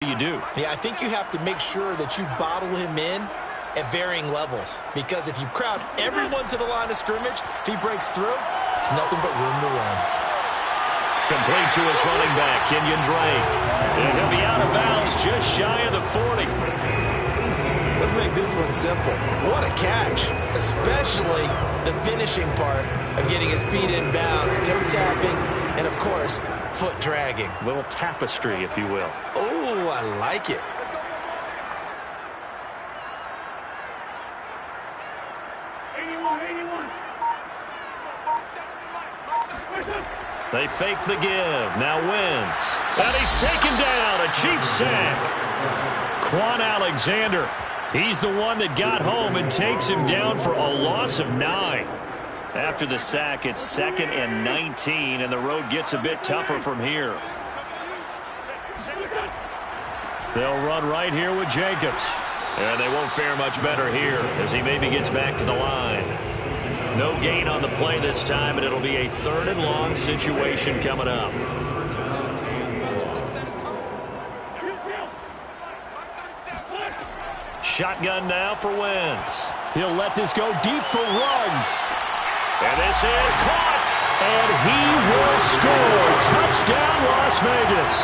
you do? Yeah, I think you have to make sure that you bottle him in at varying levels. Because if you crowd everyone to the line of scrimmage, if he breaks through, it's nothing but room to run. Complete to his running back, Kenyon Drake. And he'll be out of bounds just shy of the 40. Let's make this one simple. What a catch, especially the finishing part of getting his feet in bounds, toe tapping, and, of course, foot dragging. A little tapestry, if you will. Oh, I like it. They fake the give. Now Wentz. And he's taken down. A Chiefs sack. Quan Alexander. He's the one that got home and takes him down for a loss of 9. After the sack, it's 2nd and 19, and the road gets a bit tougher from here. They'll run right here with Jacobs. And they won't fare much better here as he maybe gets back to the line. No gain on the play this time, and it'll be a 3rd and long situation coming up. Shotgun now for Wentz. He'll let this go deep for Ruggs. And this is caught. And he will score. Touchdown, Las Vegas.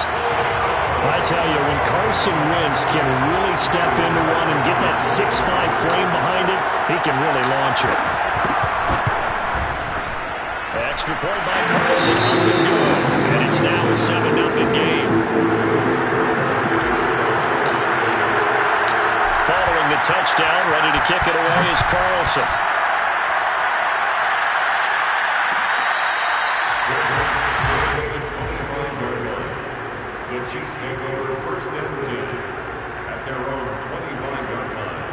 I tell you, when Carson Wentz can really step into one and get that 6'5" frame behind it, he can really launch it. Extra point by Carson. Good. And it's now a 7-0 game. Following the touchdown, ready to kick it away is Carlson. The Chiefs take over 1st and 10 at their own 25-yard line.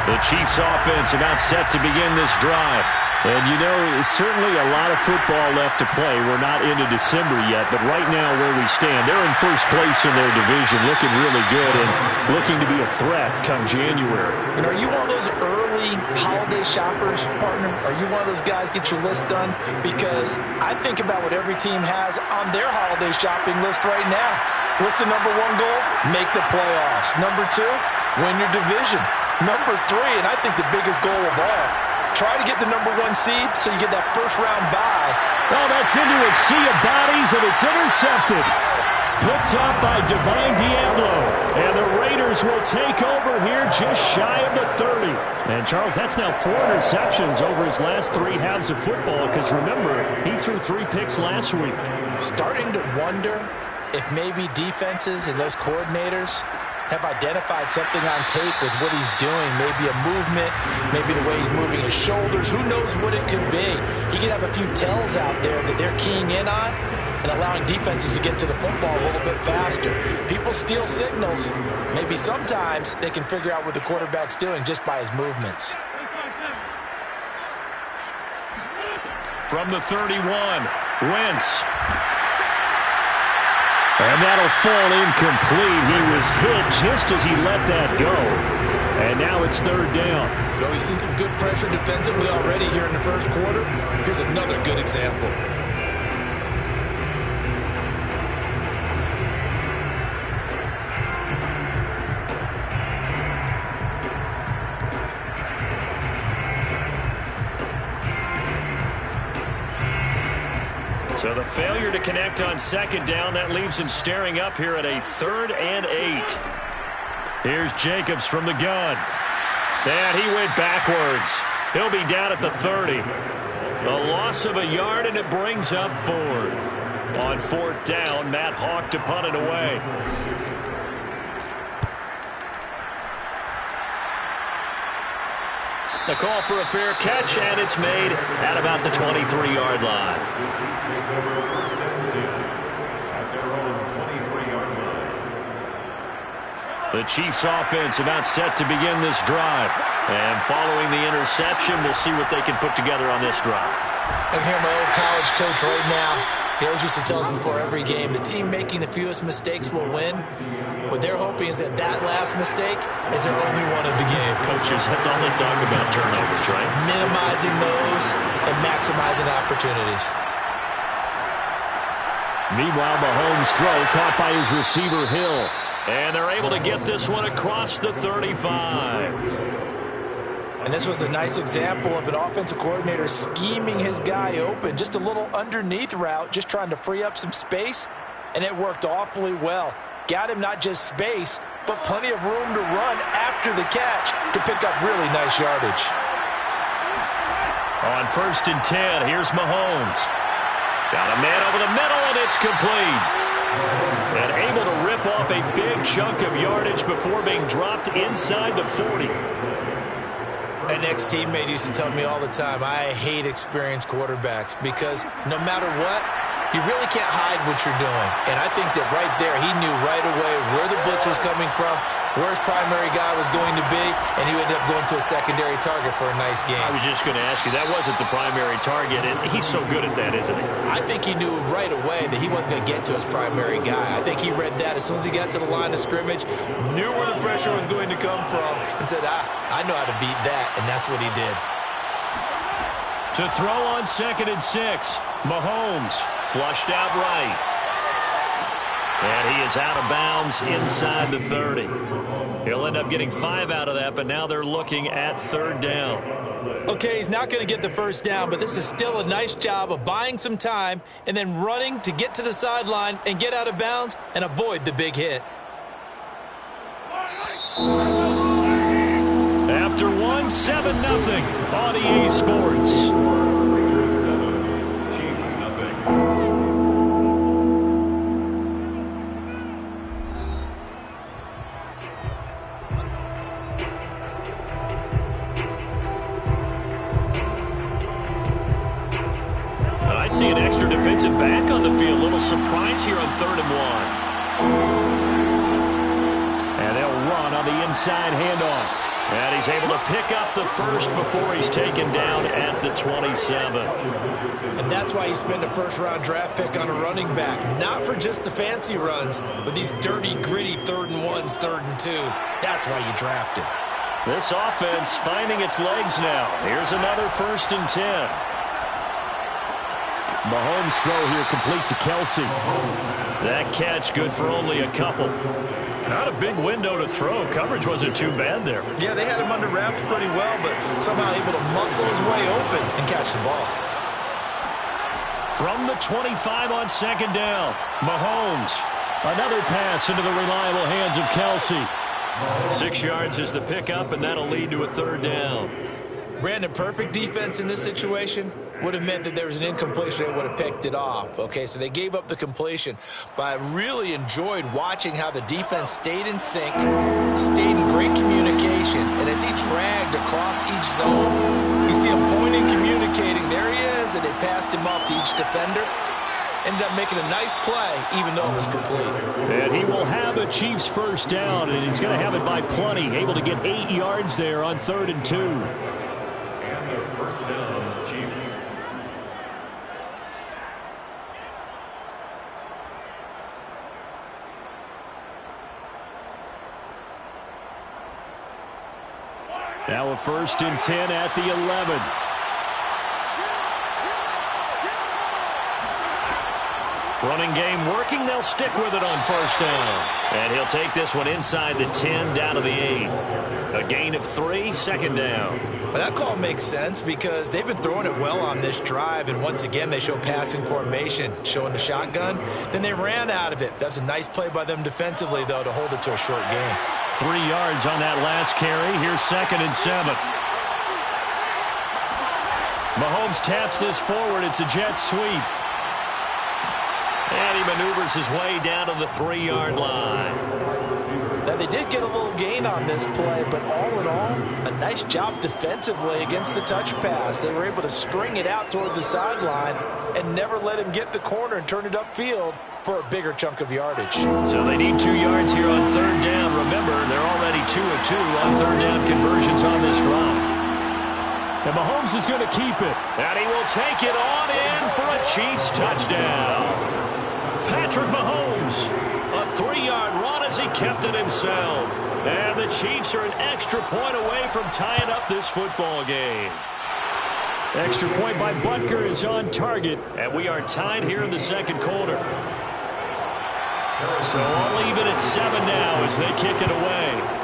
The Chiefs offense about set to begin this drive. And you know, certainly a lot of football left to play. We're not into December yet, but right now where we stand, they're in 1st place in their division, looking really good and looking to be a threat come January. And are you one of those early holiday shoppers, partner? Are you one of those guys get your list done? Because I think about what every team has on their holiday shopping list right now. What's the number 1 goal? Make the playoffs. Number 2, win your division. Number 3, and I think the biggest goal of all, try to get the number 1 seed so you get that 1st round bye. Oh, that's into a sea of bodies, and it's intercepted. Picked up by Divine Diablo. And the Raiders will take over here just shy of the 30. And, Charles, that's now 4 interceptions over his last 3 halves of football, because, remember, he threw 3 picks last week. Starting to wonder if maybe defenses and those coordinators have identified something on tape with what he's doing. Maybe a movement, maybe the way he's moving his shoulders. Who knows what it could be? He could have a few tells out there that they're keying in on and allowing defenses to get to the football a little bit faster. People steal signals. Maybe sometimes they can figure out what the quarterback's doing just by his movements. From the 31, Wentz. And that'll fall incomplete. He was hit just as he let that go. And now it's 3rd down. So we've seen some good pressure defensively already here in the 1st quarter. Here's another good example. So the failure to connect on 2nd down, that leaves him staring up here at a 3rd and 8. Here's Jacobs from the gun. And he went backwards. He'll be down at the 30. A loss of a yard, and it brings up 4th. On 4th down, Matt Hawk to punt it away. The call for a fair catch, and it's made at about the 23-yard line. The Chiefs offense about set to begin this drive. And following the interception, we'll see what they can put together on this drive. I'm here, my old college coach right now. He always used to tell us before every game, the team making the fewest mistakes will win. What they're hoping is that that last mistake is their only one of the game. Coaches, that's all they talk about, turnovers, right? Minimizing those and maximizing opportunities. Meanwhile, Mahomes' throw caught by his receiver, Hill. And they're able to get this one across the 35. And this was a nice example of an offensive coordinator scheming his guy open. Just a little underneath route, just trying to free up some space. And it worked awfully well. Got him not just space, but plenty of room to run after the catch to pick up really nice yardage. On 1st and 10, here's Mahomes. Got a man over the middle, and it's complete. And able to rip off a big chunk of yardage before being dropped inside the 40. An ex-teammate used to tell me all the time, I hate experienced quarterbacks because no matter what, you really can't hide what you're doing. And I think that right there, he knew right away where the blitz was coming from, where his primary guy was going to be, and he ended up going to a secondary target for a nice game. I was just going to ask you, that wasn't the primary target, and he's so good at that, isn't he? I think he knew right away that he wasn't going to get to his primary guy. I think he read that as soon as he got to the line of scrimmage, knew where the pressure was going to come from, and said, I know how to beat that, and that's what he did. To throw on 2nd and 6, Mahomes flushed out right. And he is out of bounds inside the 30. He'll end up getting 5 out of that, but now they're looking at 3rd down. Okay, he's not going to get the 1st down, but this is still a nice job of buying some time and then running to get to the sideline and get out of bounds and avoid the big hit. After 1, 7-0 on EA Sports. I see an extra defensive back on the field. Little surprise here on 3rd and 1. And they'll run on the inside handoff. And he's able to pick up the first before he's taken down at the 27. And that's why you spend a first-round draft pick on a running back. Not for just the fancy runs, but these dirty, gritty 3rd and 1s, 3rd and 2s. That's why you draft him. This offense finding its legs now. Here's another 1st and 10. Mahomes' throw here complete to Kelsey. That catch good for only a couple. Not a big window to throw. Coverage wasn't too bad there. Yeah, they had him under wraps pretty well, but somehow able to muscle his way open and catch the ball. From the 25 on 2nd down, Mahomes. Another pass into the reliable hands of Kelsey. 6 yards is the pickup, and that'll lead to a 3rd down. Brandon, perfect defense in this situation would have meant that there was an incompletion. They would have picked it off. Okay, so they gave up the completion. But I really enjoyed watching how the defense stayed in sync, stayed in great communication. And as he dragged across each zone, you see him pointing, communicating. There he is, and they passed him off to each defender. Ended up making a nice play, even though it was complete. And he will have a Chiefs 1st down, and he's going to have it by plenty. Able to get 8 yards there on 3rd and 2. And the 1st down, Chiefs. Now a 1st and 10 at the 11. Running game working. They'll stick with it on 1st down. And he'll take this one inside the 10 down to the 8. A gain of 3, 2nd down. But that call makes sense because they've been throwing it well on this drive, and once again they show passing formation, showing the shotgun. Then they ran out of it. That's a nice play by them defensively, though, to hold it to a short game. 3 yards on that last carry. Here's 2nd and 7. Mahomes taps this forward. It's a jet sweep. And he maneuvers his way down to the 3-yard line. Now, they did get a little gain on this play, but all in all, a nice job defensively against the touch pass. They were able to string it out towards the sideline and never let him get the corner and turn it upfield for a bigger chunk of yardage. So they need 2 yards here on 3rd down. Remember, they're already 2 of 2 on 3rd down conversions on this drive. And Mahomes is going to keep it. And he will take it on in for a Chiefs touchdown. Patrick Mahomes, a 3-yard run as he kept it himself. And the Chiefs are an extra point away from tying up this football game. Extra point by Butker is on target, and we are tied here in the 2nd quarter. So all even at 7 now as they kick it away.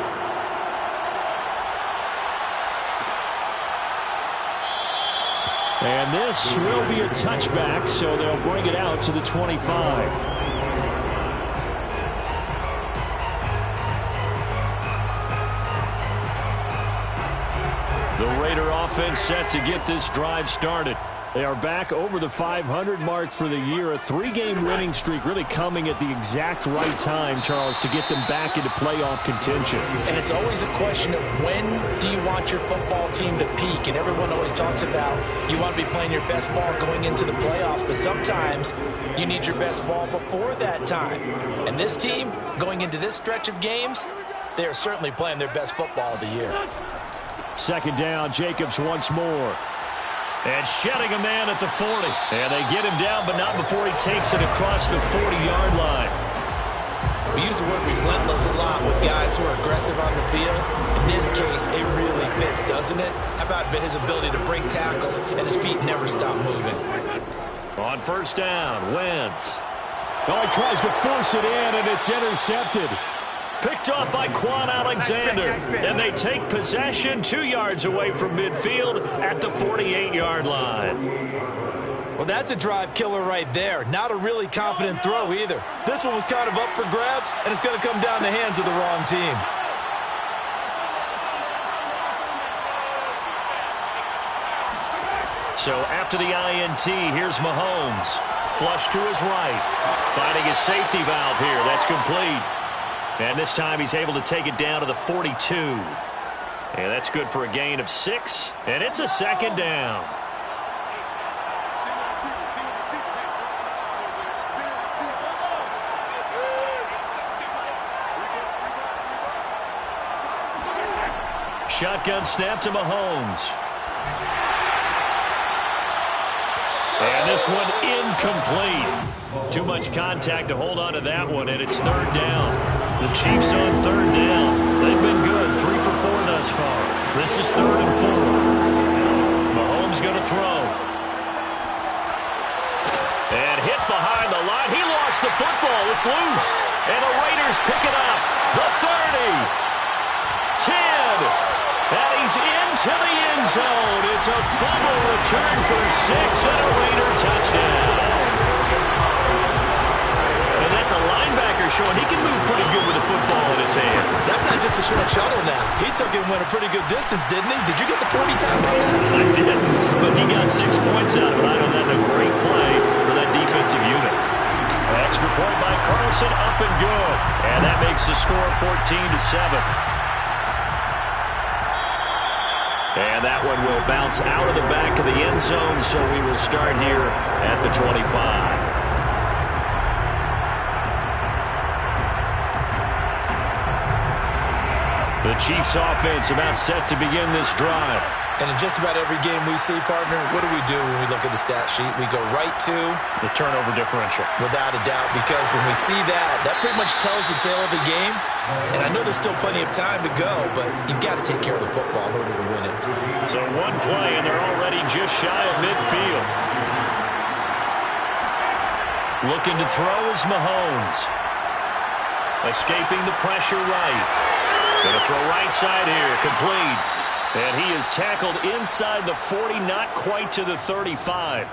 And this will be a touchback, so they'll bring it out to the 25. The Raider offense set to get this drive started. They are back over the 500 mark for the year. A 3-game winning streak really coming at the exact right time, Charles, to get them back into playoff contention. And it's always a question of when do you want your football team to peak? And everyone always talks about you want to be playing your best ball going into the playoffs, but sometimes you need your best ball before that time. And this team, going into this stretch of games, they are certainly playing their best football of the year. Second down, Jacobs once more. And shedding a man at the 40. And they get him down, but not before he takes it across the 40-yard line. We use the word relentless a lot with guys who are aggressive on the field. In this case, it really fits, doesn't it? How about his ability to break tackles and his feet never stop moving? On first down, Wentz. Oh, he tries to force it in, and it's intercepted. Picked off by Quan Alexander. And they take possession 2 yards away from midfield at the 48-yard line. Well, that's a drive killer right there. Not a really confident throw either. This one was kind of up for grabs, and it's going to come down the hands of the wrong team. So after the INT, here's Mahomes. Flush to his right. Finding his safety valve here. That's complete. And this time he's able to take it down to the 42. And that's good for a gain of 6. And it's a second down. Shotgun snap to Mahomes. And this one incomplete. Too much contact to hold on to that one, and it's third down. The Chiefs on third down. They've been good, 3 for 4 thus far. This is 3rd and 4. Mahomes going to throw. And hit behind the line. He lost the football. It's loose. And the Raiders pick it up. The 30. 10. And he's into the end zone. It's a fumble return for 6 and a Raider touchdown. And that's a linebacker showing he can move pretty good with a football in his hand. That's not just a short shuttle now. He took it and went a pretty good distance, didn't he? Did you get the 40 time on that? I didn't, but he got 6 points out of it. I know that's a great play for that defensive unit. Extra point by Carlson, up and good. And that makes the score 14-7. And that one will bounce out of the back of the end zone, so we will start here at the 25. The Chiefs offense about set to begin this drive. And in just about every game we see, partner, what do we do when we look at the stat sheet? We go right to the turnover differential. Without a doubt, because when we see that, that pretty much tells the tale of the game. And I know there's still plenty of time to go, but you've got to take care of the football in order to win it. So one play, and they're already just shy of midfield. Looking to throw is Mahomes. Escaping the pressure right. Going to throw right side here, complete. And he is tackled inside the 40, not quite to the 35.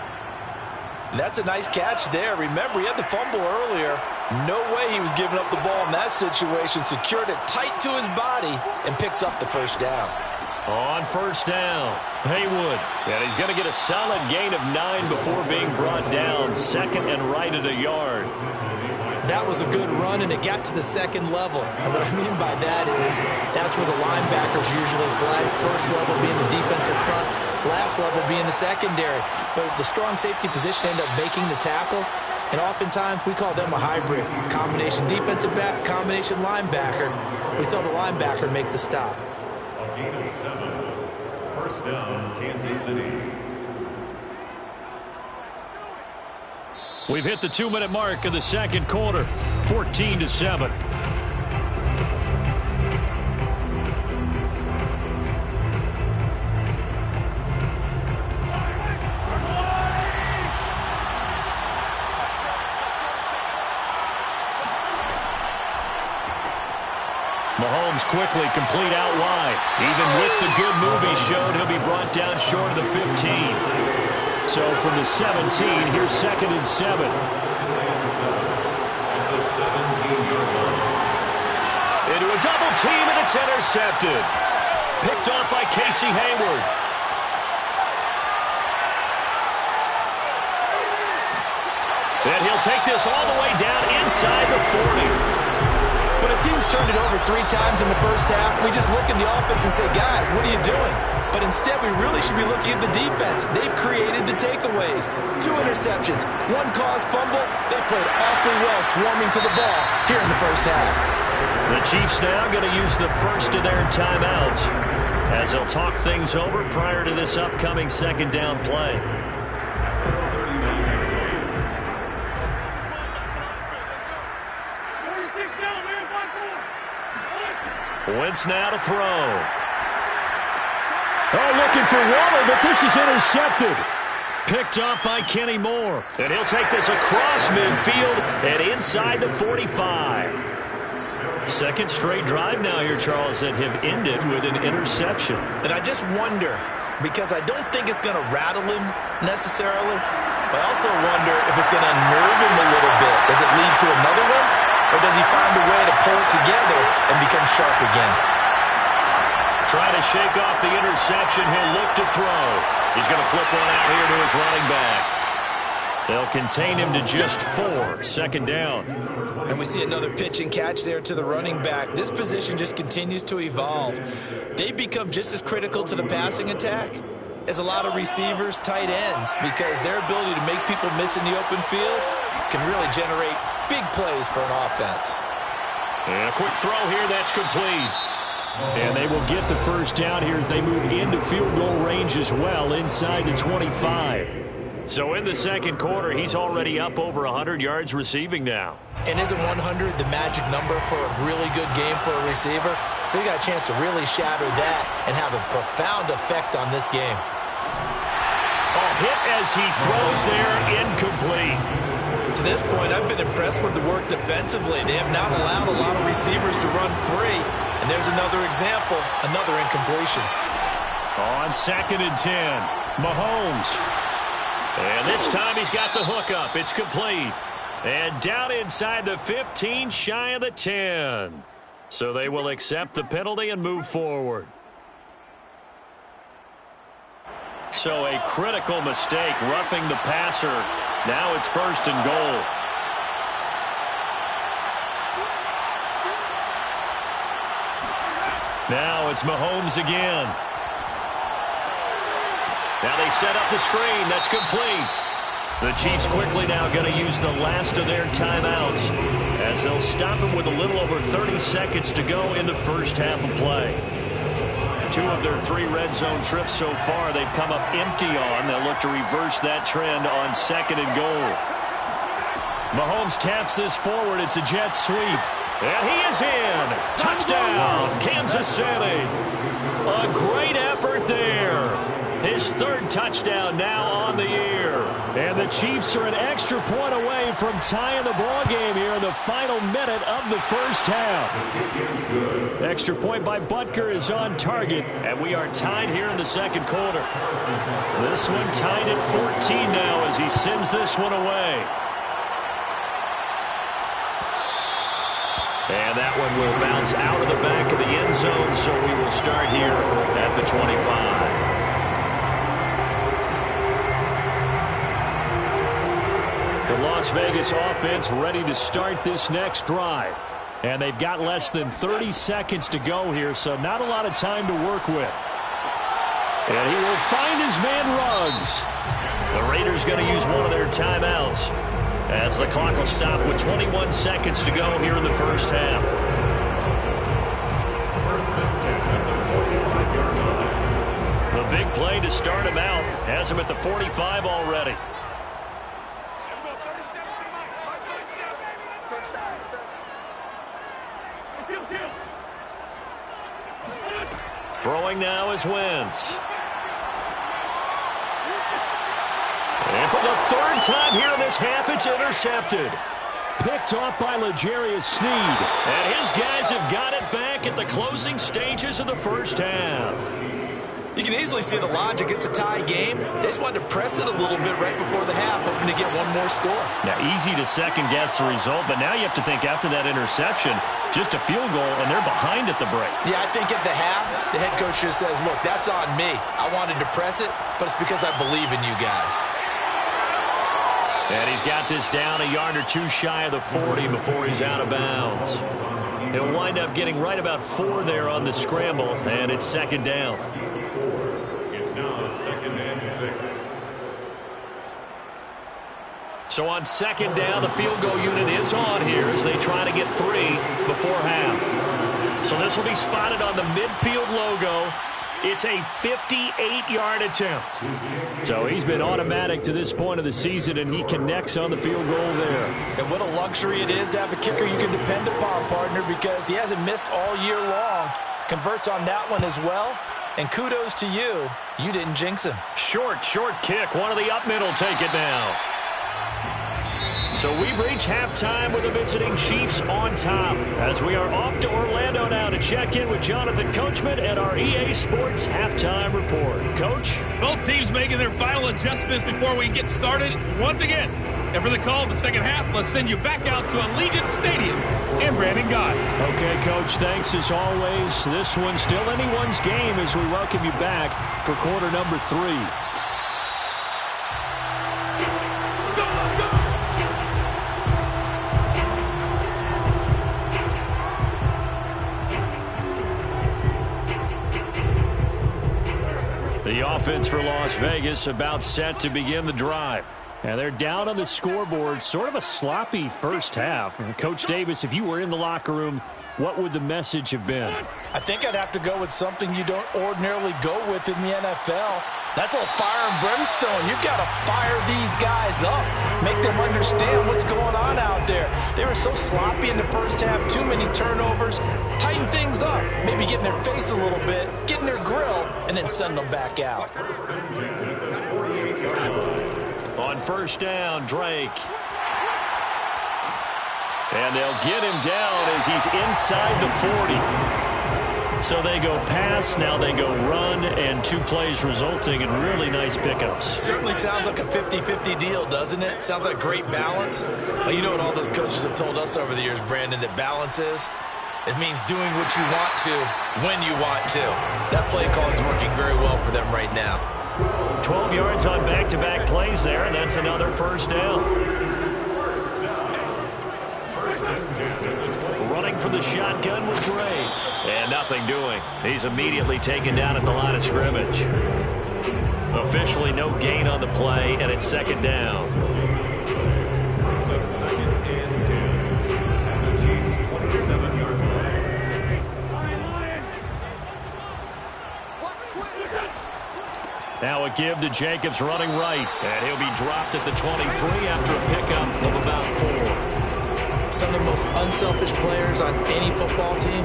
That's a nice catch there. Remember, he had the fumble earlier. No way he was giving up the ball in that situation. Secured it tight to his body and picks up the first down. On first down, Haywood. And he's going to get a solid gain of 9 before being brought down. Second and right at a yard. That was a good run, and it got to the second level. And what I mean by that is that's where the linebackers usually play. First level being the defensive front, last level being the secondary. But the strong safety position ended up making the tackle. And oftentimes we call them a hybrid. Combination defensive back, combination linebacker. We saw the linebacker make the stop. A gain of 7. First down, Kansas City. We've hit the 2-minute mark of the second quarter, 14-7. Mahomes quickly complete out wide. Even with the good move he showed, he'll be brought down short of the 15. So from the 17, here's 2nd and 7. Into a double team, and it's intercepted. Picked off by Casey Hayward. And he'll take this all the way down inside the 40. When a team's turned it over 3 times in the first half, we just look at the offense and say, guys, what are you doing? But instead, we really should be looking at the defense. They've created the takeaways. 2 interceptions, 1 caused fumble. They played awfully well swarming to the ball here in the first half. The Chiefs now going to use the first of their timeouts as they'll talk things over prior to this upcoming 2nd down play. Wentz now to throw. Oh, looking for Waller, but this is intercepted. Picked off by Kenny Moore. And he'll take this across midfield and inside the 45. 2nd straight drive now here, Charles, that have ended with an interception. And I just wonder, because I don't think it's going to rattle him necessarily, but I also wonder if it's going to unnerve him a little bit. Does it lead to another one? Or does he find a way to pull it together and become sharp again? Trying to shake off the interception. He'll look to throw. He's going to flip one out here to his running back. They'll contain him to just 4. 2nd down. And we see another pitch and catch there to the running back. This position just continues to evolve. They become just as critical to the passing attack as a lot of receivers, tight ends, because their ability to make people miss in the open field can really generate big plays for an offense. And a quick throw here, that's complete. And they will get the first down here as they move into field goal range as well, inside the 25. So in the 2nd quarter, he's already up over 100 yards receiving now. And isn't 100 the magic number for a really good game for a receiver? So you got a chance to really shatter that and have a profound effect on this game. Oh, hit as he throws there, incomplete. To this point, I've been impressed with the work defensively. They have not allowed a lot of receivers to run free. And there's another example, another incompletion. On 2nd and 10, Mahomes. And this time he's got the hook up. It's complete. And down inside the 15, shy of the 10. So they will accept the penalty and move forward. So a critical mistake, roughing the passer. Now it's 1st and goal. Now it's Mahomes again. Now they set up the screen. That's complete. The Chiefs quickly now going to use the last of their timeouts as they'll stop him with a little over 30 seconds to go in the first half of play. 2 of their 3 red zone trips so far they've come up empty on. They'll look to reverse that trend on 2nd and goal. Mahomes taps this forward. It's a jet sweep. And he is in. Touchdown, Kansas City. A great effort there. His 3rd touchdown now on the year. And the Chiefs are an extra point away from tying the ball game here in the final minute of the first half. Extra point by Butker is on target, and we are tied here in the 2nd quarter. This one tied at 14 now as he sends this one away. And that one will bounce out of the back of the end zone, so we will start here at the 25. The Las Vegas offense ready to start this next drive. And they've got less than 30 seconds to go here, so not a lot of time to work with. And he will find his man Ruggs. The Raiders going to use one of their timeouts as the clock will stop with 21 seconds to go here in the first half. The big play to start him out has him at the 45 already. Throwing now is Wentz. And for the 3rd time here in this half, it's intercepted. Picked off by L'Jarius Sneed. And his guys have got it back at the closing stages of the first half. You can easily see the logic. It's a tie game. They just wanted to press it a little bit right before the half, hoping to get one more score. Now, easy to second-guess the result, but now you have to think after that interception, just a field goal, and they're behind at the break. Yeah, I think at the half, the head coach just says, look, that's on me. I wanted to press it, but it's because I believe in you guys. And he's got this down a yard or two shy of the 40 before he's out of bounds. He'll wind up getting right about 4 there on the scramble, and it's second down. It's now 2nd and 6. So on second down, the field goal unit is on here as they try to get 3 before half. So this will be spotted on the midfield logo. It's a 58-yard attempt. So he's been automatic to this point of the season, and he connects on the field goal there. And what a luxury it is to have a kicker you can depend upon, partner, because he hasn't missed all year long. Converts on that one as well. And kudos to you. You didn't jinx him. Short kick. One of the up middle take it now. So we've reached halftime with the visiting Chiefs on top as we are off to Orlando now to check in with Jonathan Coachman and our EA Sports halftime report. Coach? Both teams making their final adjustments before we get started once again. And for the call of the second half, let's send you back out to Allegiant Stadium in Brandon Gott. Okay, Coach, thanks as always. This one's still anyone's game as we welcome you back for quarter number 3. The offense for Las Vegas about set to begin the drive. And they're down on the scoreboard, sort of a sloppy first half. And Coach Davis, if you were in the locker room, what would the message have been? I think I'd have to go with something you don't ordinarily go with in the NFL. That's a little fire and brimstone. You've got to fire these guys up. Make them understand what's going on out there. They were so sloppy in the first half, too many turnovers. Tighten things up. Maybe get in their face a little bit, get in their grill, and then send them back out. On first down, Drake. And they'll get him down as he's inside the 40. So they go pass, now they go run, and 2 plays resulting in really nice pickups. Certainly sounds like a 50-50 deal, doesn't it? Sounds like great balance. Well, you know what all those coaches have told us over the years, Brandon, that balance is? It means doing what you want to when you want to. That play call is working very well for them right now. 12 yards on back-to-back plays there, and that's another first down. Running for the shotgun with Drake. And nothing doing. He's immediately taken down at the line of scrimmage. Officially no gain on the play, and it's second down. It's up 2nd and 10. And the Chiefs' 27-yard line. Now a give to Jacobs running right. And he'll be dropped at the 23 after a pickup of about 4. Some of the most unselfish players on any football team,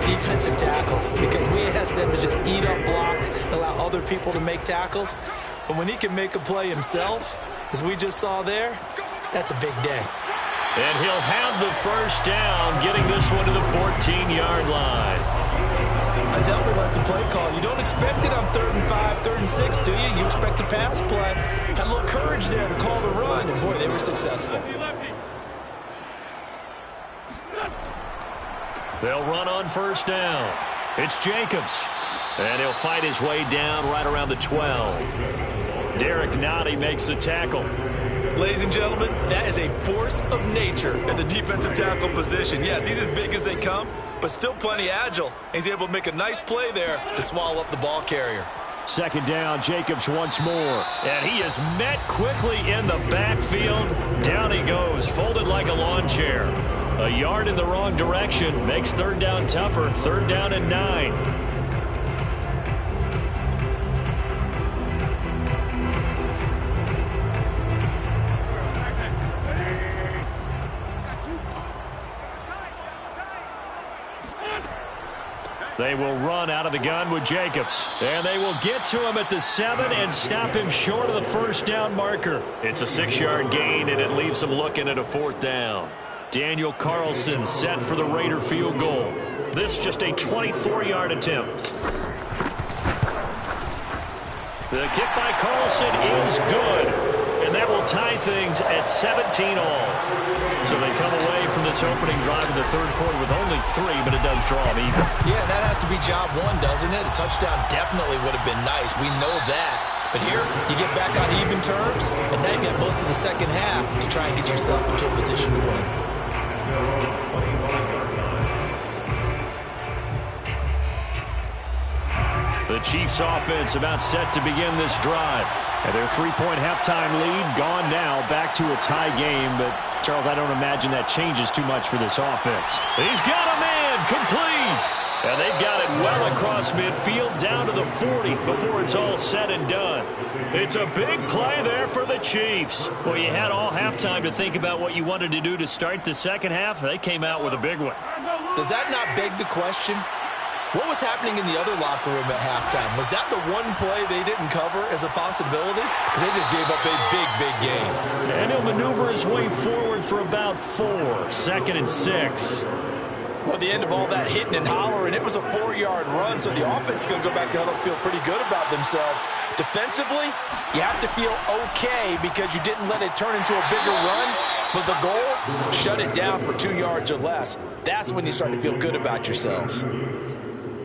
defensive tackles, because we ask them to just eat up blocks and allow other people to make tackles. But when he can make a play himself, as we just saw there, that's a big day. And he'll have the first down, getting this one to the 14-yard line. I definitely like the play call. You don't expect it on 3rd and 5, 3rd and 6, do you? You expect a pass play. Had a little courage there to call the run, and boy, they were successful. They'll run on first down. It's Jacobs. And he'll fight his way down right around the 12. Derek Nottie makes the tackle. Ladies and gentlemen, that is a force of nature at the defensive tackle position. Yes, he's as big as they come, but still plenty agile. He's able to make a nice play there to swallow up the ball carrier. Second down, Jacobs once more. And he is met quickly in the backfield. Down he goes, folded like a lawn chair. A yard in the wrong direction makes 3rd down tougher. 3rd down and 9. They will run out of the gun with Jacobs. And they will get to him at the 7 and stop him short of the first down marker. It's a 6-yard gain, and it leaves them looking at a 4th down. Daniel Carlson set for the Raider field goal. This just a 24-yard attempt. The kick by Carlson is good. And that will tie things at 17 all. So they come away from this opening drive in the third quarter with only 3, but it does draw them even. Yeah, that has to be job one, doesn't it? A touchdown definitely would have been nice. We know that. But here, you get back on even terms, and now you got most of the second half to try and get yourself into a position to win. The Chiefs offense about set to begin this drive. And their 3-point halftime lead gone now, back to a tie game. But, Charles, I don't imagine that changes too much for this offense. He's got a man, complete. And they've got it well across midfield, down to the 40 before it's all said and done. It's a big play there for the Chiefs. Well, you had all halftime to think about what you wanted to do to start the second half. They came out with a big one. Does that not beg the question? What was happening in the other locker room at halftime? Was that the one play they didn't cover as a possibility? Because they just gave up a big, big game. And he'll maneuver his way forward for about 4. 2nd and 6. Well, at the end of all that hitting and hollering, it was a 4-yard run, so the offense is going to go back to huddle, feel pretty good about themselves. Defensively, you have to feel okay because you didn't let it turn into a bigger run, but the goal, shut it down for 2 yards or less. That's when you start to feel good about yourselves.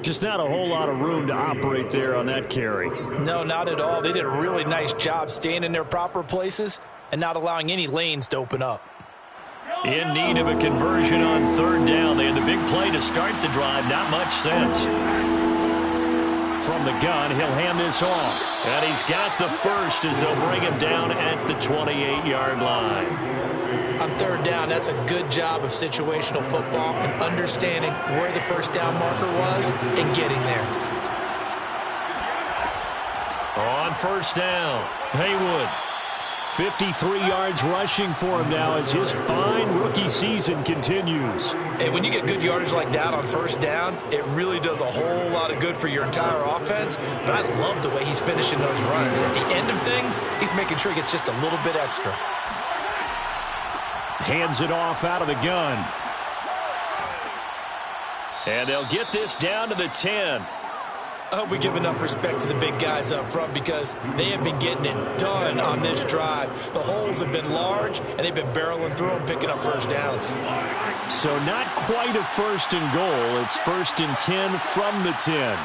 Just not a whole lot of room to operate there on that carry. No, not at all. They did a really nice job staying in their proper places and not allowing any lanes to open up. In need of a conversion on 3rd down. They had the big play to start the drive. Not much sense. From the gun, he'll hand this off. And he's got the first as they'll bring him down at the 28-yard line. On 3rd down, that's a good job of situational football and understanding where the first down marker was and getting there. On 1st down, Haywood. 53 yards rushing for him now as his fine rookie season continues. Hey, when you get good yardage like that on 1st down, it really does a whole lot of good for your entire offense. But I love the way he's finishing those runs. At the end of things, he's making sure he gets just a little bit extra. Hands it off out of the gun. And they'll get this down to the 10. I hope we give enough respect to the big guys up front because they have been getting it done on this drive. The holes have been large, and they've been barreling through them, picking up first downs. So not quite a 1st and goal. It's 1st and 10 from the 10.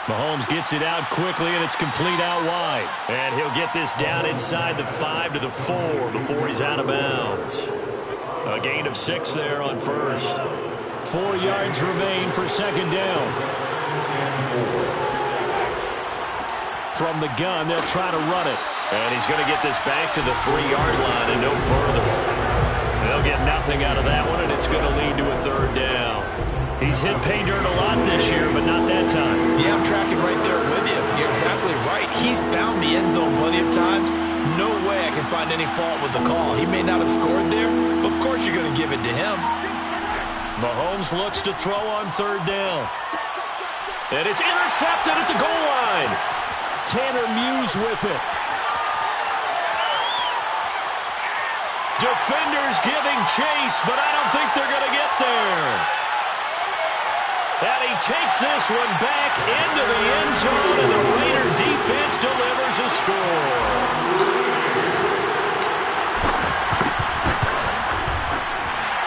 Mahomes gets it out quickly, and it's complete out wide. And he'll get this down inside the 5 to the 4 before he's out of bounds. A gain of 6 there on 1st. 4 yards remain for 2nd down. From the gun, they'll try to run it. And he's going to get this back to the 3-yard line and no further. They'll get nothing out of that one, and it's going to lead to a 3rd down. He's hit pay dirt a lot this year, but not that time. Yeah, I'm tracking right there with you. You're exactly right. He's found the end zone plenty of times. No way I can find any fault with the call. He may not have scored there, but of course you're going to give it to him. Mahomes looks to throw on 3rd down. And it's intercepted at the goal line. Tanner Muse with it. Defenders giving chase, but I don't think they're going to get there. And he takes this one back into the end zone, and the Raider defense delivers a score.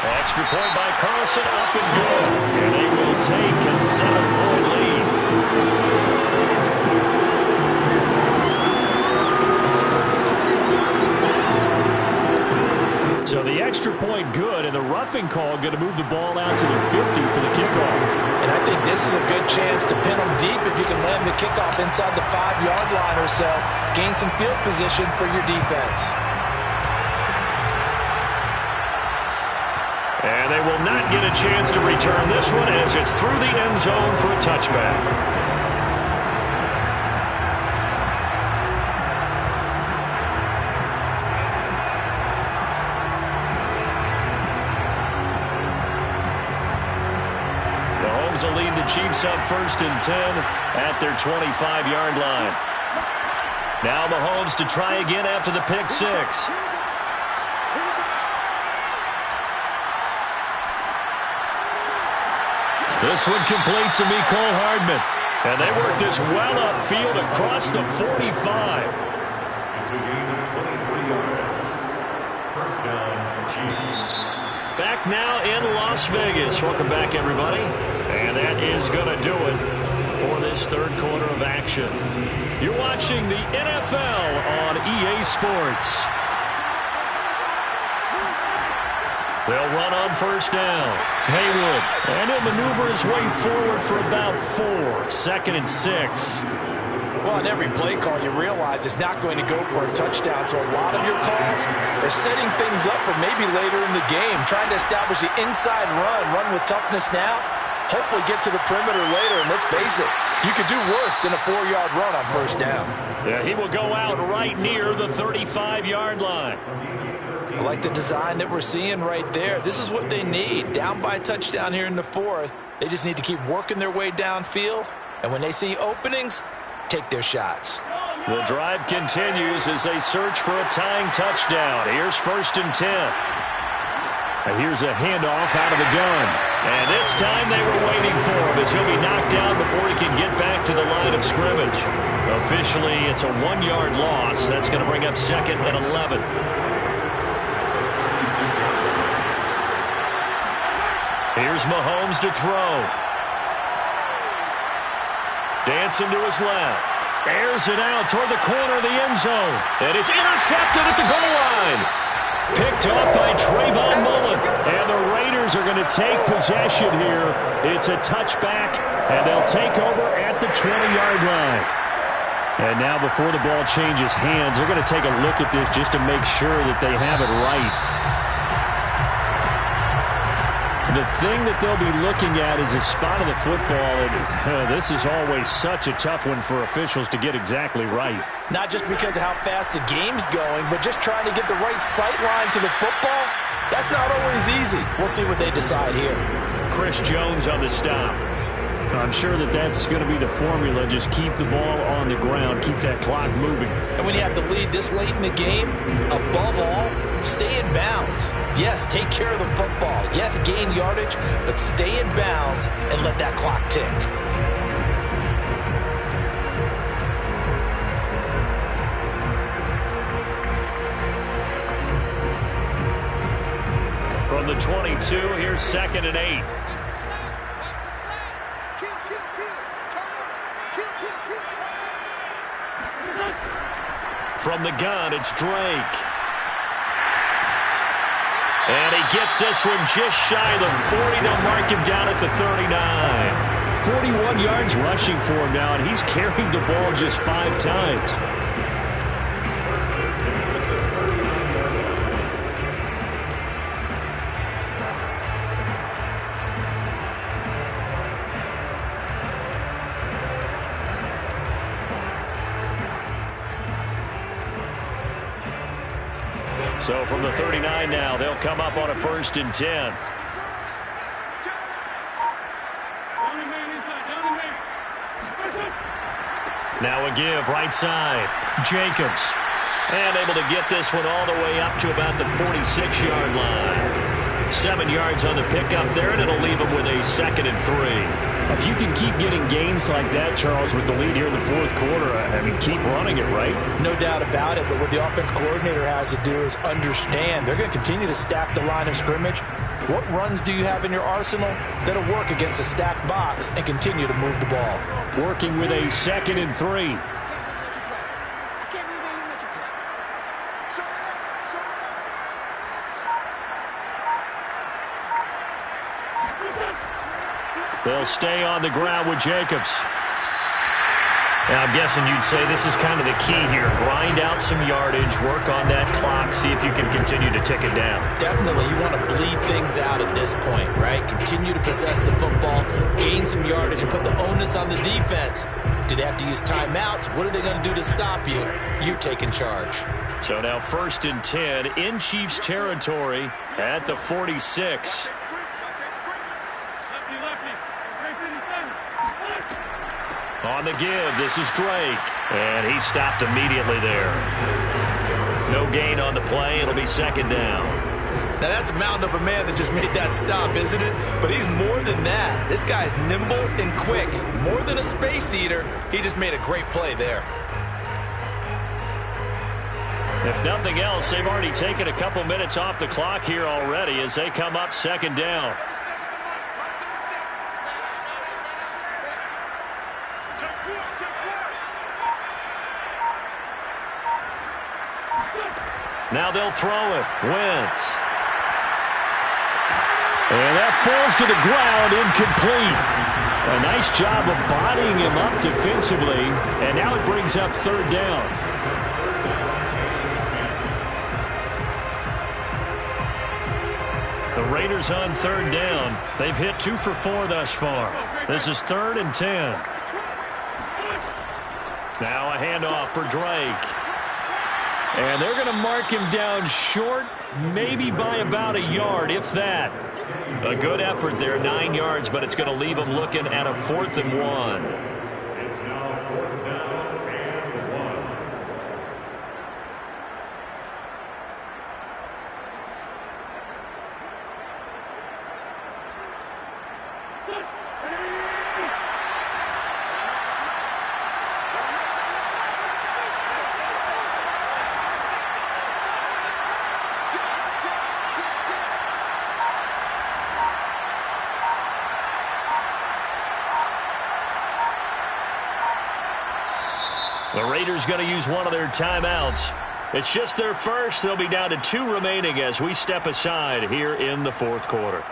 Extra point by Carlson, up and good. And they will take a 7-point lead. So the extra point good, and the roughing call going to move the ball out to the 50 for the kickoff. And I think this is a good chance to pin them deep if you can land the kickoff inside the 5-yard line or so. Gain some field position for your defense. And they will not get a chance to return this one as it's through the end zone for a touchback. Mahomes will lead the Chiefs up 1st and 10 at their 25-yard line. Now Mahomes to try again after the pick 6. This one complete to Mecole Hardman. And they work this well upfield across the 45. It's a gain of 23 yards. First down, Chiefs. Back now in Las Vegas. Welcome back, everybody. And that is going to do it for this third quarter of action. You're watching the NFL on EA Sports. They'll run on first down. Haywood, and he'll maneuver his way forward for about 4. 2nd and 6. Well, on every play call, you realize it's not going to go for a touchdown. So a lot of your calls are setting things up for maybe later in the game, trying to establish the inside run with toughness now, hopefully get to the perimeter later. And let's face it, you could do worse than a 4-yard run on first down. Yeah, he will go out right near the 35-yard line. I like the design that we're seeing right there. This is what they need. Down by a touchdown here in the 4th. They just need to keep working their way downfield. And when they see openings, take their shots. The drive continues as they search for a tying touchdown. Here's 1st and 10. And here's a handoff out of the gun. And this time they were waiting for him as he'll be knocked down before he can get back to the line of scrimmage. Officially, it's a 1-yard loss. That's going to bring up 2nd and 11. Here's Mahomes to throw. Dancing to his left. Airs it out toward the corner of the end zone. And it's intercepted at the goal line. Picked off by Trayvon Mullen. And the Raiders are going to take possession here. It's a touchback, and they'll take over at the 20-yard line. And now before the ball changes hands, they're going to take a look at this just to make sure that they have it right. The thing that they'll be looking at is the spot of the football, and this is always such a tough one for officials to get exactly right. Not just because of how fast the game's going, but just trying to get the right sight line to the football. That's not always easy. We'll see what they decide here. Chris Jones on the stop. I'm sure that that's going to be the formula. Just keep the ball on the ground. Keep that clock moving. And when you have the lead this late in the game, above all, stay in bounds. Yes, take care of the football. Yes, gain yardage, but stay in bounds and let that clock tick. From the 22, here's 2nd and 8. From the gun, it's Drake. And he gets this one just shy of the 40. They'll mark him down at the 39. 41 yards rushing for him now, and he's carried the ball just 5 times. So from the 39 now, they'll come up on a 1st and 10. Now a give right side. Jacobs. And able to get this one all the way up to about the 46-yard line. 7 yards on the pickup there, and it'll leave him with a 2nd and 3. If you can keep getting gains like that, Charles, with the lead here in the 4th quarter, I mean, keep running it, right? No doubt about it, but what the offense coordinator has to do is understand they're going to continue to stack the line of scrimmage. What runs do you have in your arsenal that'll work against a stacked box and continue to move the ball? Working with a 2nd and 3. They'll stay on the ground with Jacobs. Now, I'm guessing you'd say this is kind of the key here. Grind out some yardage, work on that clock, see if you can continue to tick it down. Definitely. You want to bleed things out at this point, right? Continue to possess the football, gain some yardage, and put the onus on the defense. Do they have to use timeouts? What are they going to do to stop you? You're taking charge. So now 1st and 10 in Chiefs territory at the 46. On the give, this is Drake. And he stopped immediately there. No gain on the play. It'll be 2nd down. Now, that's a mountain of a man that just made that stop, isn't it? But he's more than that. This guy's nimble and quick. More than a space eater. He just made a great play there. If nothing else, they've already taken a couple minutes off the clock here already as they come up second down. Now they'll throw it. Wentz. And that falls to the ground, incomplete. A nice job of bodying him up defensively, and now it brings up third down. The Raiders on third down. They've hit 2 for 4 thus far. This is 3rd and 10. Now a handoff for Drake. And they're going to mark him down short, maybe by about a yard, if that. A good effort there, 9 yards, but it's going to leave him looking at a 4th and 1. It's now 4th down and 1. The Raiders going to use one of their timeouts. It's just their first. They'll be down to 2 remaining as we step aside here in the 4th quarter.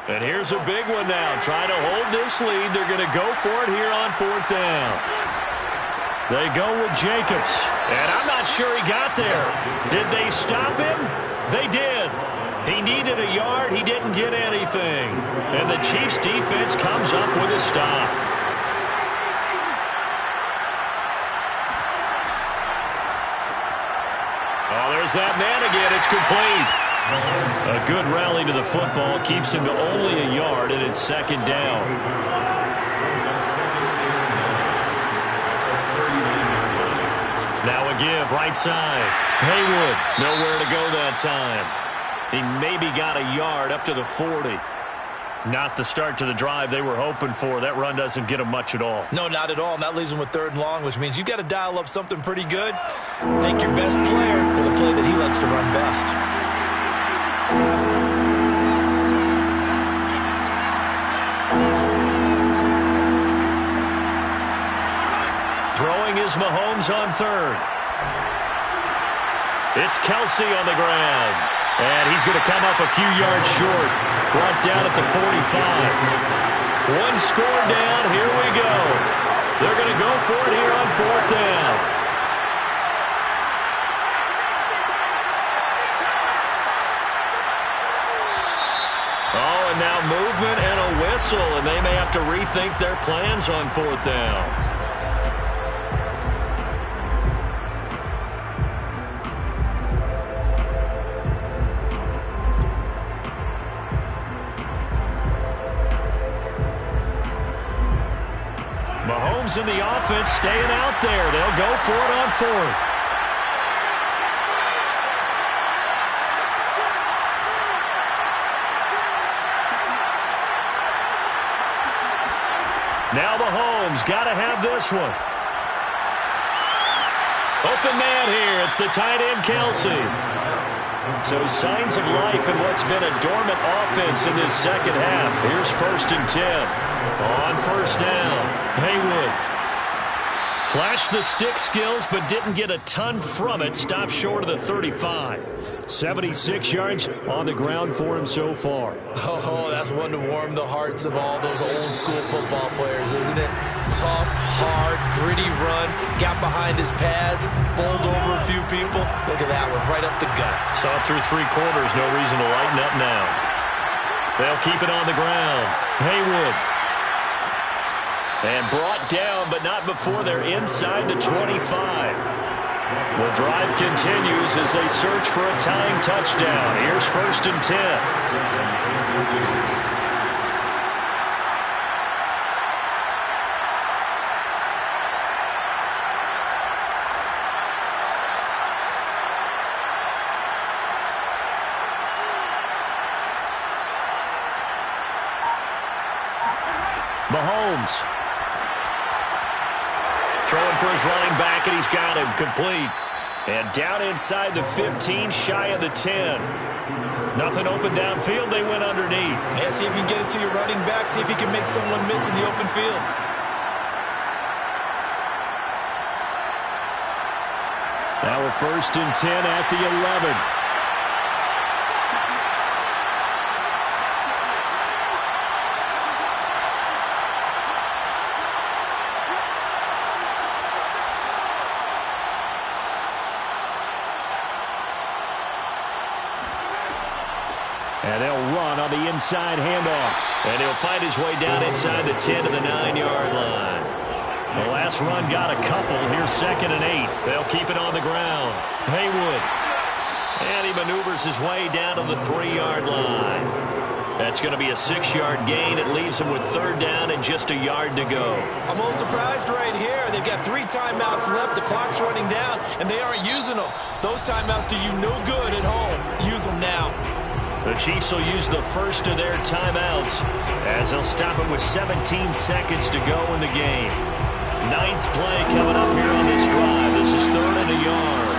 And here's a big one now. Trying to hold this lead. They're going to go for it here on 4th down. They go with Jacobs. And I'm not sure he got there. Did they stop him? They did. He needed a yard. He didn't get anything. And the Chiefs' defense comes up with a stop. Oh, there's that man again. It's complete. A good rally to the football keeps him to only a yard, and it's 2nd down. Now a give, right side. Haywood, nowhere to go that time. He maybe got a yard up to the 40. Not the start to the drive they were hoping for. That run doesn't get them much at all. No, not at all. And that leaves them with 3rd and long, which means you've got to dial up something pretty good. Think your best player with a play that he likes to run best. Throwing is Mahomes on 3rd. It's Kelsey on the ground. And he's going to come up a few yards short. Brought down at the 45. 1 score down. Here we go. They're going to go for it here on 4th down. Oh, and now movement and a whistle. And they may have to rethink their plans on 4th down. Mahomes in the offense staying out there. They'll go for it on 4th. Now Mahomes got to have this one. Open man here. It's the tight end, Kelsey. So signs of life in what's been a dormant offense in this 2nd half. Here's 1st and 10. On 1st down, Haywood. Flashed the stick skills, but didn't get a ton from it. Stopped short of the 35. 76 yards on the ground for him so far. Oh, that's one to warm the hearts of all those old school football players, isn't it? Tough, hard, gritty run. Got behind his pads, bowled over a few people. Look at that one, right up the gut. Saw it through 3 quarters. No reason to lighten up now. They'll keep it on the ground. Haywood. And brought down, but not before they're inside the 25. The drive continues as they search for a tying touchdown. Here's 1st and 10. decision. Mahomes. Throwing for his running back, and he's got him complete. And down inside the 15, shy of the 10. Nothing open downfield. They went underneath. Yeah, see if you can get it to your running back. See if you can make someone miss in the open field. Now we're 1st and 10 at the 11. And they'll run on the inside handoff. And he'll find his way down inside the 10 to the 9-yard line. The last run got a couple. Here's 2nd and 8. They'll keep it on the ground. Haywood. And he maneuvers his way down to the 3-yard line. That's going to be a 6-yard gain. It leaves him with 3rd down and just a yard to go. I'm a little surprised right here. They've got 3 timeouts left. The clock's running down, and they aren't using them. Those timeouts do you no good at home. Use them now. The Chiefs will use the first of their timeouts as they'll stop it with 17 seconds to go in the game. 9th play coming up here on this drive. This is 3rd and a yard.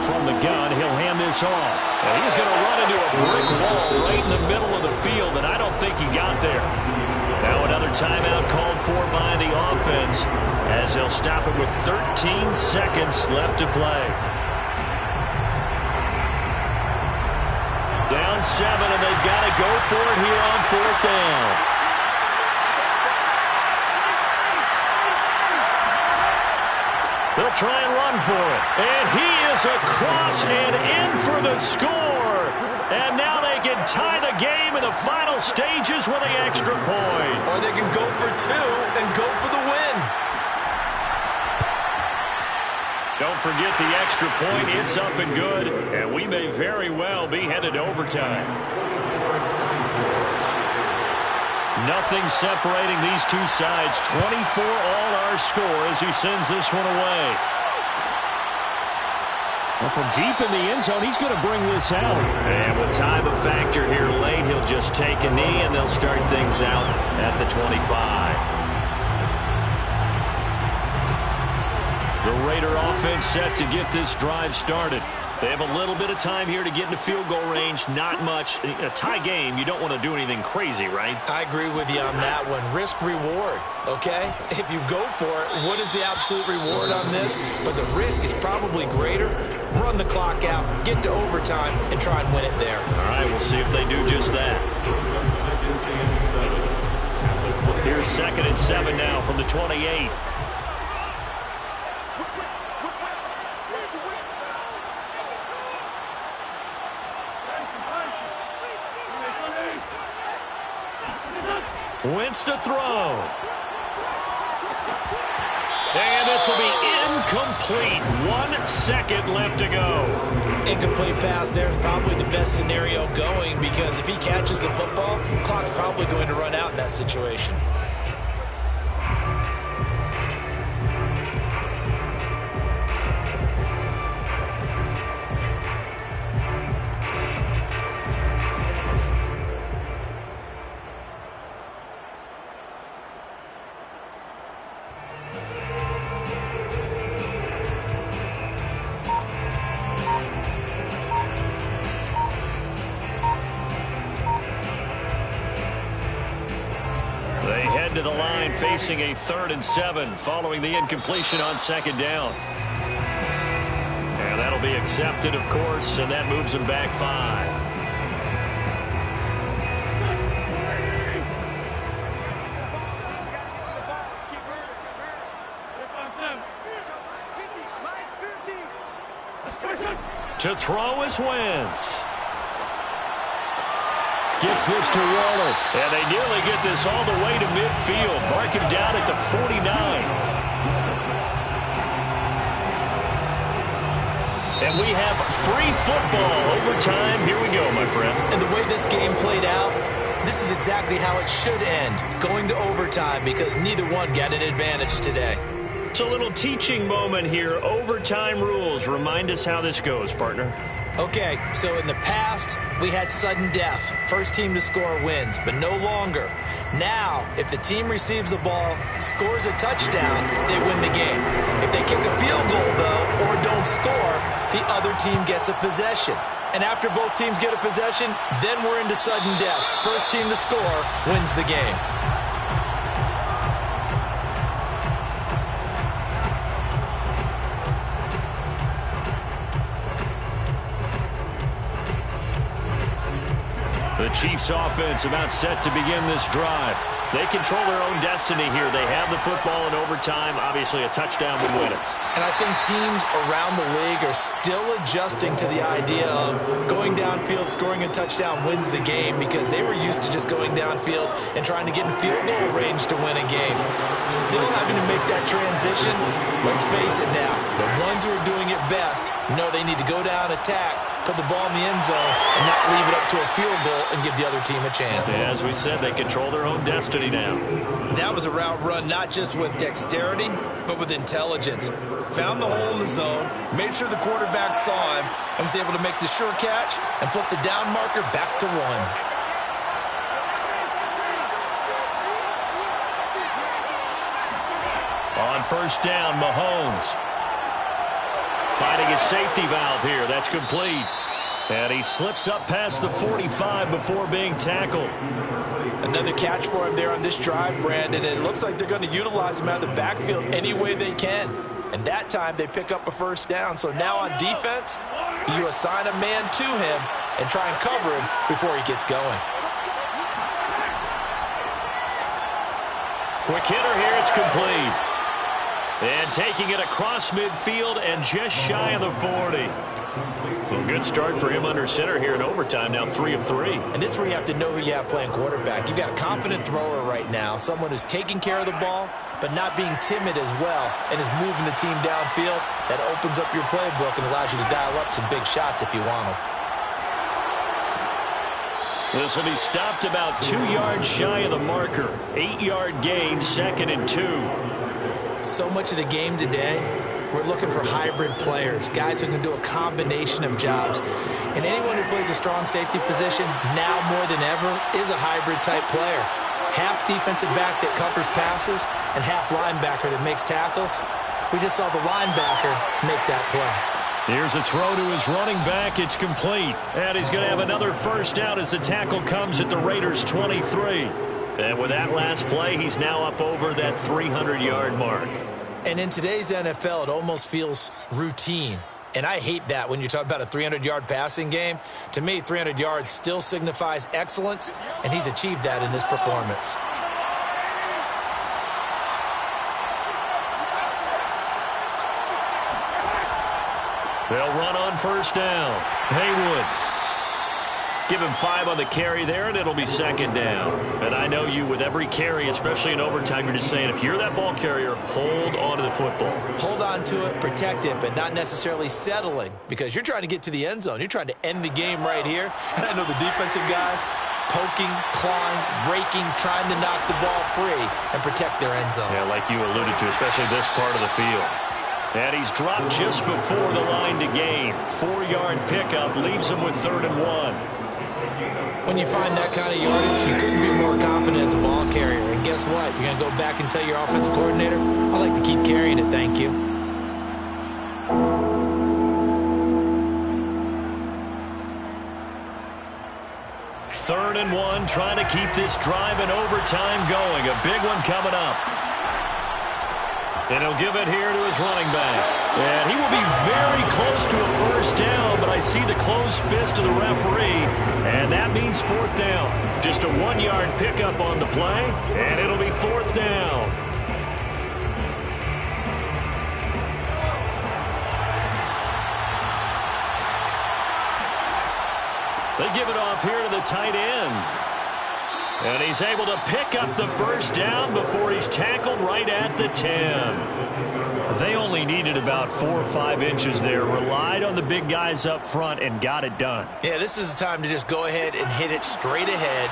From the gun, he'll hand this off. And he's going to run into a brick wall right in the middle of the field, and I don't think he got there. Now another timeout called for by the offense as they'll stop it with 13 seconds left to play. Down 7, and they've got to go for it here on 4th down. They'll try and run for it. And he is across and in for the score. And now they can tie the game in the final stages with an extra point. Or they can go for 2 and go for the win. Don't forget the extra point. It's up and good. And we may very well be headed to overtime. Nothing separating these two sides. 24 all our score as he sends this one away. Well, from deep in the end zone, he's going to bring this out. And with time a factor here late, he'll just take a knee and they'll start things out at the 25. The Raider offense set to get this drive started. They have a little bit of time here to get into field goal range. Not much. A tie game, you don't want to do anything crazy, right? I agree with you on that one. Risk-reward, okay? If you go for it, what is the absolute reward on this? But the risk is probably greater. Run the clock out, get to overtime, and try and win it there. All right, we'll see if they do just that. Here's 2nd and 7 now from the 28. Wentz to throw. And this will be incomplete. 1 second left to go. Incomplete pass there is probably the best scenario going because if he catches the football, the clock's probably going to run out in that situation. To the line facing a 3rd and 7 following the incompletion on 2nd down. And that'll be accepted, of course, and that moves him back 5. To throw is Wentz. Gets this to Waller. And they nearly get this all the way to midfield. Mark him down at the 49. And we have free football. Overtime, here we go, my friend. And the way this game played out, this is exactly how it should end, going to overtime, because neither one got an advantage today. It's a little teaching moment here. Overtime rules. Remind us how this goes, partner. Okay, so in the past, we had sudden death. First team to score wins, but no longer. Now, if the team receives the ball, scores a touchdown, they win the game. If they kick a field goal, though, or don't score, the other team gets a possession. And after both teams get a possession, then we're into sudden death. First team to score wins the game. The Chiefs offense about set to begin this drive. They control their own destiny here. They have the football in overtime. Obviously, a touchdown would win it. And I think teams around the league are still adjusting to the idea of going downfield, scoring a touchdown wins the game, because they were used to just going downfield and trying to get in field goal range to win a game. Still having to make that transition. Let's face it now, the ones who are doing it best know they need to go down, attack, put the ball in the end zone, and not leave it up to a field goal and give the other team a chance. Yeah, as we said, they control their own destiny now. That was a route run not just with dexterity, but with intelligence. Found the hole in the zone, made sure the quarterback saw him, and was able to make the sure catch and flip the down marker back to 1. On first down, Mahomes. Finding his safety valve here. That's complete. And he slips up past the 45 before being tackled. Another catch for him there on this drive, Brandon. And it looks like they're going to utilize him out of the backfield any way they can. And that time they pick up a first down. So now on defense, you assign a man to him and try and cover him before he gets going. Quick hitter here. It's complete. And taking it across midfield and just shy of the 40. So a good start for him under center here in overtime, now 3 of 3. And this is where you have to know who you have playing quarterback. You've got a confident thrower right now, someone who's taking care of the ball, but not being timid as well, and is moving the team downfield. That opens up your playbook and allows you to dial up some big shots if you want them. This will be stopped about 2 yards shy of the marker. 8-yard gain, 2nd and 2. So much of the game today, we're looking for hybrid players, guys who can do a combination of jobs. And anyone who plays a strong safety position, now more than ever, is a hybrid-type player. Half defensive back that covers passes and half linebacker that makes tackles. We just saw the linebacker make that play. Here's a throw to his running back. It's complete. And he's going to have another first down as the tackle comes at the Raiders' 23. And with that last play, he's now up over that 300-yard mark. And in today's NFL, it almost feels routine. And I hate that when you talk about a 300-yard passing game. To me, 300 yards still signifies excellence, and he's achieved that in this performance. They'll run on first down. Haywood. Give him 5 on the carry there, and it'll be 2nd down. And I know you, with every carry, especially in overtime, you're just saying, if you're that ball carrier, hold on to the football. Hold on to it, protect it, but not necessarily settling, because you're trying to get to the end zone. You're trying to end the game right here. And I know the defensive guys poking, clawing, raking, trying to knock the ball free and protect their end zone. Yeah, like you alluded to, especially this part of the field. And he's dropped just before the line to gain. 4-yard pickup leaves him with 3rd and 1. When you find that kind of yardage, you couldn't be more confident as a ball carrier. And guess what? You're going to go back and tell your offensive coordinator, I'd like to keep carrying it, thank you. Third and 1, trying to keep this drive in overtime going. A big one coming up. And he'll give it here to his running back. And he will be very close to a first down, but I see the closed fist of the referee, and that means 4th down. Just a 1-yard pickup on the play, and it'll be 4th down. They give it off here to the tight end. And he's able to pick up the first down before he's tackled right at the 10. They only needed about 4 or 5 inches there, relied on the big guys up front, and got it done. Yeah, this is the time to just go ahead and hit it straight ahead.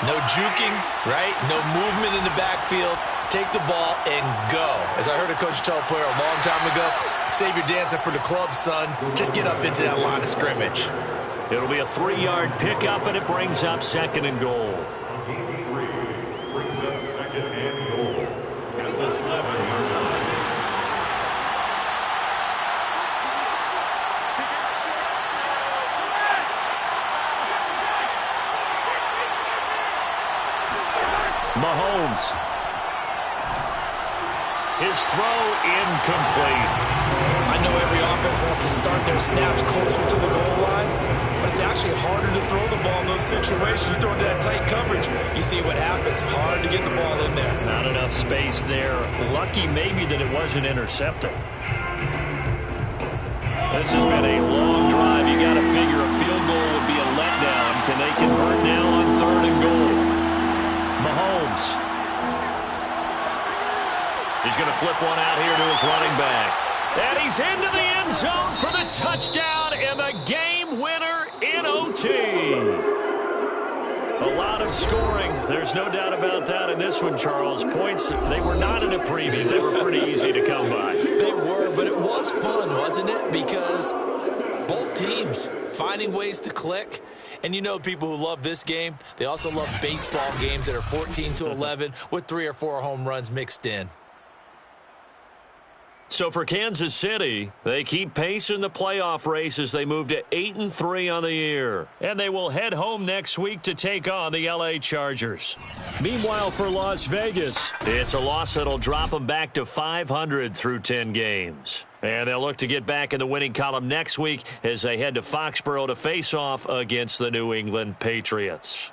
No juking, right? No movement in the backfield. Take the ball and go. As I heard a coach tell a player a long time ago, save your dancing for the club, son. Just get up into that line of scrimmage. It'll be a 3-yard pickup, and it brings up 2nd and goal. Game 3 brings up 2nd and goal at the 7-yard line. Mahomes. His throw incomplete. I know every offense wants to start their snaps closer to the goal line, but it's actually harder to throw the ball in those situations. You throw into that tight coverage, you see what happens. Hard to get the ball in there. Not enough space there. Lucky maybe that it wasn't intercepted. This has been a long drive. You got to figure a field goal would be a letdown. Can they convert now on 3rd and goal? Mahomes. He's going to flip one out here to his running back. And he's into the end zone for the touchdown and the game winner in OT. A lot of scoring. There's no doubt about that in this one, Charles. Points, they were not in a preview. They were pretty easy to come by. They were, but it was fun, wasn't it? Because both teams finding ways to click. And you know people who love this game, they also love baseball games that are 14-11 with 3 or 4 home runs mixed in. So for Kansas City, they keep pace in the playoff race as they move to 8-3 on the year. And they will head home next week to take on the LA Chargers. Meanwhile, for Las Vegas, it's a loss that'll drop them back to 500 through 10 games. And they'll look to get back in the winning column next week as they head to Foxborough to face off against the New England Patriots.